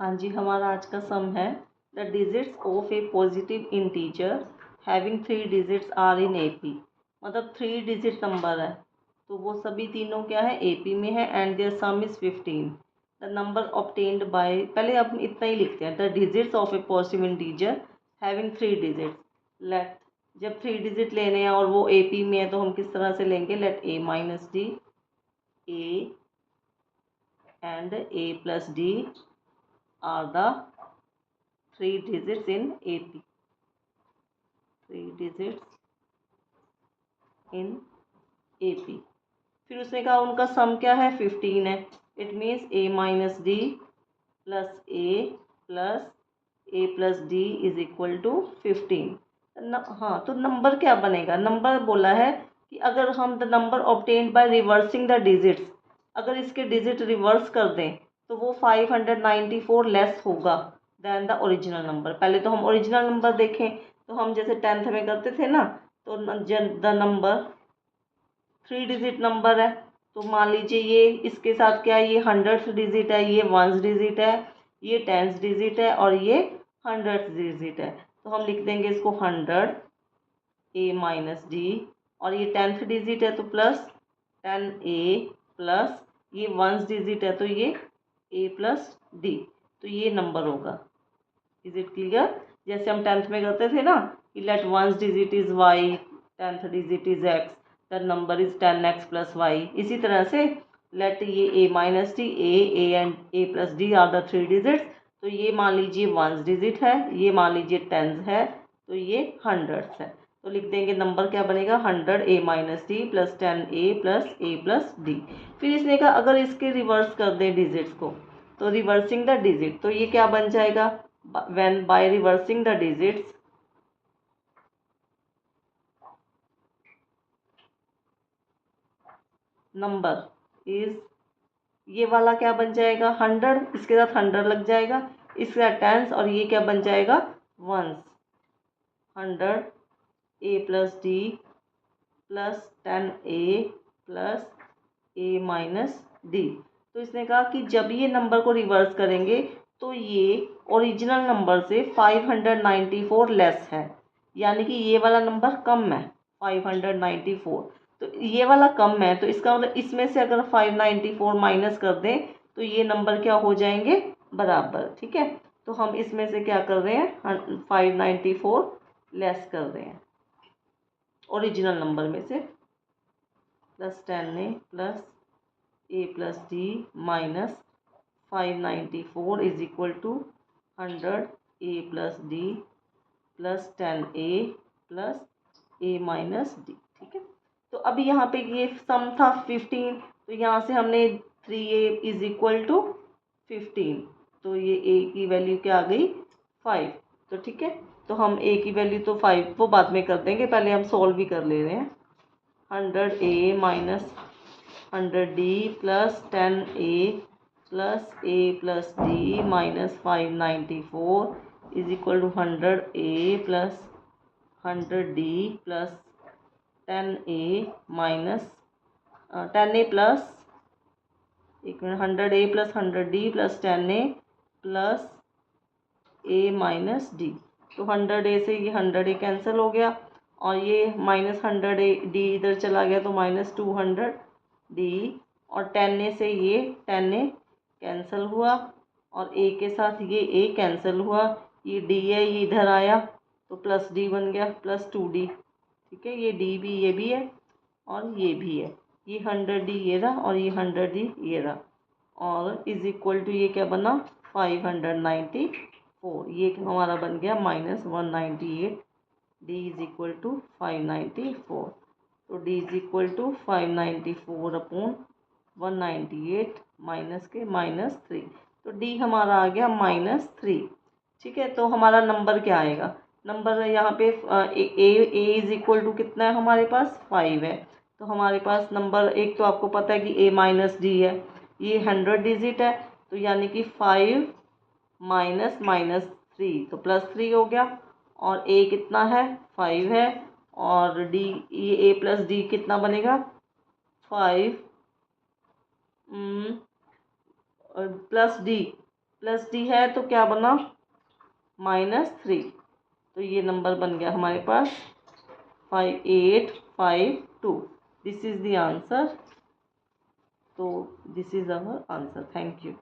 हाँ जी, हमारा आज का सम है the digits of a positive integer having 3 digits are in AP. मतलब 3 डिजिट नंबर है तो वो सभी तीनों क्या है, एपी में है and their sum is 15। The number obtained by, पहले आप इतना ही लिखते हैं, the digits of a positive integer having 3 digits. Let, जब 3 डिजिट लेने हैं और वो एपी में है तो हम किस तरह से लेंगे, let a minus d a and a plus d are the 3 digits in AP. 3 digits in AP। फिर उसने कहा उनका सम क्या है, 15 है। It means a minus d plus a plus d is equal to 15। हाँ, तो नंबर क्या बनेगा, नंबर बोला है कि अगर हम the number obtained by reversing the digits, अगर इसके डिजिट रिवर्स कर दें तो वो 594 लेस होगा देन द ओरिजिनल नंबर। पहले तो हम ओरिजिनल नंबर देखें तो हम जैसे 10th में करते थे ना, तो द नंबर 3 डिजिट नंबर है तो मान लीजिए ये इसके साथ क्या है, ये 100th डिजिट है, ये 1st डिजिट है, ये 10th डिजिट है और ये 100th डिजिट है। तो हम लिख देंगे इसको 100 ए माइनस डी, और ये 10th डिजिट है तो प्लस 10 ए प्लस ये 1st डिजिट है तो ये ए प्लस डी, तो ये नंबर होगा। Is it clear? जैसे हम 10th में करते थे ना कि let 1st digit is y, 10th digit is x, the number is 10x plus y. इसी तरह से लेट ये a minus d a and a plus d are the 3 digits. तो ये मान लीजिए 1st डिजिट है, ये मान लीजिए 10th है, तो ये 100th है। तो लिख देंगे नंबर क्या बनेगा, 100 ए minus d plus 10 a plus D. फिर इसने कहा अगर इसके रिवर्स कर दें डिजिट्स को, तो रिवर्सिंग द डिजिट, तो ये क्या बन जाएगा, when by reversing the digits number is, ये वाला क्या बन जाएगा 100, इसके साथ 100 लग जाएगा, इसके साथ 10 और ये क्या बन जाएगा 1, 100 a plus d plus 10 a plus a minus D. तो इसने कहा कि जब ये नंबर को रिवर्स करेंगे तो ये ओरिजिनल नंबर से 594 लेस है, यानी कि ये वाला नंबर कम है 594। तो ये वाला कम है तो इसका मतलब इसमें से अगर 594 माइनस कर दें तो ये नंबर क्या हो जाएंगे, बराबर। ठीक है, तो हम इसमें से क्या कर रहे हैं, 594 लेस कर रहे हैं ओरिजिनल नंबर में से, plus 10 a plus d minus 594 is equal to 100 a plus d plus 10 a plus a minus d. ठीक है, तो अभी यहाँ पे ये सम था 15, तो यहाँ से हमने 3a इज इक्वल टू 15, तो ये a की वैल्यू क्या आ गई 5। तो ठीक है, तो हम a की वैल्यू तो 5 वो बाद में कर देंगे, पहले हम सॉल्व भी कर ले रहे हैं। 100a minus 100d plus 10a plus a plus d minus 594 is equal to 100a plus 100d plus 10a minus 10a plus, एक minute, 100a plus 100d plus 10a plus a minus d। तो 100a से ये 100a cancel हो गया और ये minus 100d इधर चला गया तो माइनस 200d, और 10a से ये 10a कैंसिल हुआ और a के साथ ये a कैंसिल हुआ, ये d है ये इधर आया तो प्लस d बन गया प्लस 2d। ठीक है, ये d भी ये भी है और ये भी है, ये 100d ये रहा और ये 100d ये रहा, और इज इक्वल टू ये क्या बना 594, ये हमारा बन गया minus 198, d is equal to 594। तो d is equal to 594 upon 198 minus के माइनस 3, तो d हमारा आ गया -3। ठीक है, तो हमारा नंबर क्या आएगा, नंबर यहाँ पे ए इज इक्वल टू कितना है हमारे पास 5 है, तो हमारे पास नंबर एक तो आपको पता है कि a माइनस डी है, ये 100 डिजिट है तो यानी कि 5 माइनस माइनस 3 तो प्लस 3 हो गया, और a कितना है 5 है, और d ये a प्लस डी कितना बनेगा 5 प्लस डी प्लस डी है तो क्या बना, -3। तो ये नंबर बन गया हमारे पास 5852। This is the answer. तो this is our answer. Thank you.